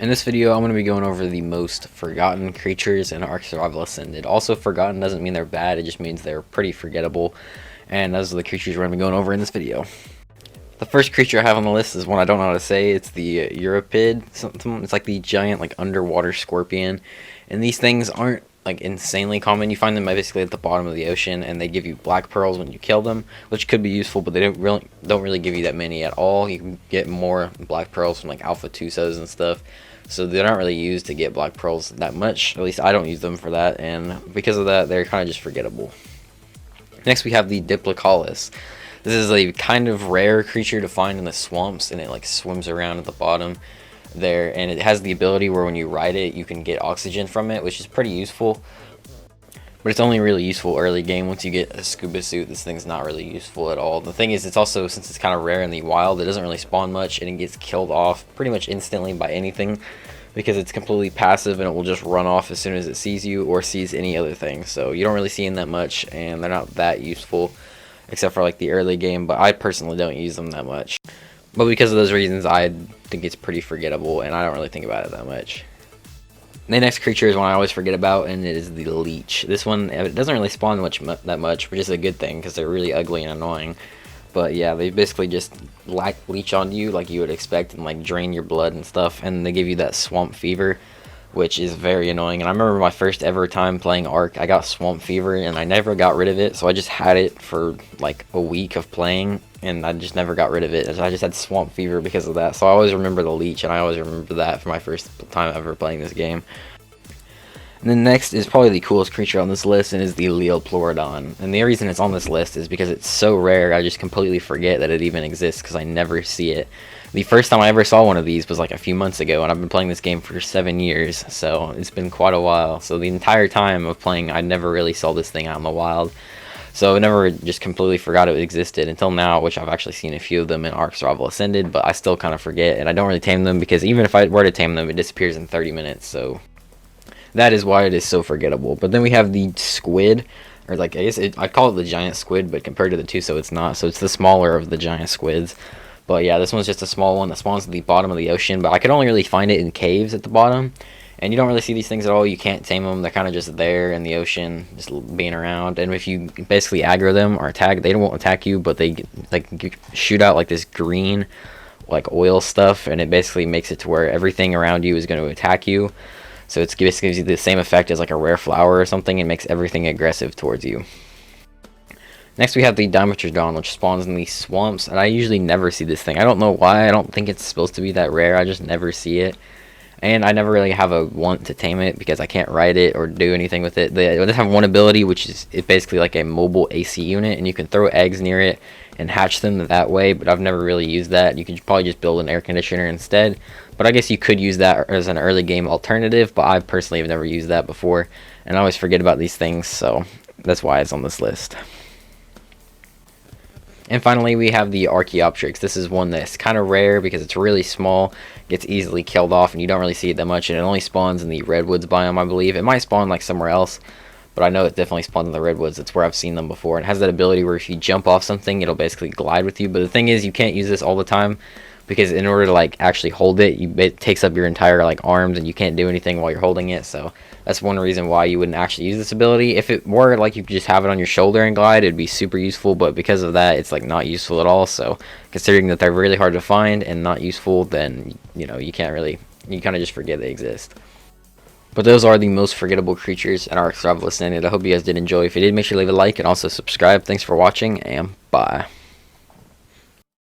In this video, I'm going to be going over the most forgotten creatures in Ark Survival Ascended. Also, forgotten doesn't mean they're bad, it just means they're pretty forgettable. And those are the creatures we're going to be going over in this video. The first creature I have on the list is one I don't know how to say. It's the Europid. It's like the giant underwater scorpion. And these things aren't insanely common. You find them basically at the bottom of the ocean, and they give you black pearls when you kill them, which could be useful, but they don't really give you that many at all. You can get more black pearls from alpha tusas and stuff, so they're not really used to get black pearls that much. At least I don't use them for that, and because of that, they're kind of just forgettable. Next, we have the Diplicalis. This is a kind of rare creature to find in the swamps, and it swims around at the bottom there, and it has the ability where when you ride it you can get oxygen from it, which is pretty useful, but it's only really useful early game. Once you get a scuba suit, this thing's not really useful at all. The thing is, it's also, since it's kind of rare in the wild, it doesn't really spawn much, and it gets killed off pretty much instantly by anything because it's completely passive, and it will just run off as soon as it sees you or sees any other thing. So you don't really see them that much, and they're not that useful except for the early game, but I personally don't use them that much. But because of those reasons, I think it's pretty forgettable, and I don't really think about it that much. The next creature is one I always forget about, and it is the Leech. This one, it doesn't really spawn that much, which is a good thing because they're really ugly and annoying. But yeah, they basically just leech on you like you would expect, and drain your blood and stuff, and they give you that swamp fever, which is very annoying. And I remember my first ever time playing Ark, I got swamp fever, and I never got rid of it, so I just had it for a week of playing, and I just never got rid of it. I just had swamp fever because of that. So I always remember the Leech, and I always remember that for my first time ever playing this game. And then next is probably the coolest creature on this list, and is the Leoplon. And the reason it's on this list is because it's so rare, I just completely forget that it even exists because I never see it. The first time I ever saw one of these was a few months ago, and I've been playing this game for 7 years, so it's been quite a while. So the entire time of playing, I never really saw this thing out in the wild. So I never just completely forgot it existed until now, which I've actually seen a few of them in Ark Survival Ascended, but I still kind of forget, and I don't really tame them because even if I were to tame them, it disappears in 30 minutes, so that is why it is so forgettable. But then we have the Squid, or I guess I'd call it the giant squid, but compared to the Tuso, it's not, so it's the smaller of the giant squids. But yeah, this one's just a small one that spawns at the bottom of the ocean, but I could only really find it in caves at the bottom. And you don't really see these things at all. You can't tame them. They're kind of just there in the ocean, just being around. And if you basically aggro them or attack, they won't attack you, but they shoot out this green oil stuff, and it basically makes it to where everything around you is going to attack you. So it basically gives you the same effect as a rare flower or something, and makes everything aggressive towards you. Next, we have the Damat Dawn, which spawns in the swamps, and I usually never see this thing. I don't know why. I don't think it's supposed to be that rare. I just never see it. And I never really have a want to tame it because I can't ride it or do anything with it. They just have one ability, which is basically a mobile AC unit, and you can throw eggs near it and hatch them that way, but I've never really used that. You could probably just build an air conditioner instead, but I guess you could use that as an early game alternative, but I personally have never used that before, and I always forget about these things, so that's why it's on this list. And finally, we have the Archa Optiks. This is one that's kind of rare because it's really small, gets easily killed off, and you don't really see it that much, and it only spawns in the redwoods biome, I believe. It might spawn somewhere else, but I know it definitely spawns in the redwoods. That's where I've seen them before. And it has that ability where if you jump off something, it'll basically glide with you. But the thing is, you can't use this all the time because in order to actually hold it, it takes up your entire arms, and you can't do anything while you're holding it. So that's one reason why you wouldn't actually use this ability. If it were you could just have it on your shoulder and glide, it'd be super useful, but because of that, it's not useful at all. So considering that they're really hard to find and not useful, then you kind of just forget they exist. But those are the most forgettable creatures in Ark Survival Ascended. I hope you guys did enjoy. If you did, make sure to leave a like and also subscribe. Thanks for watching, and bye.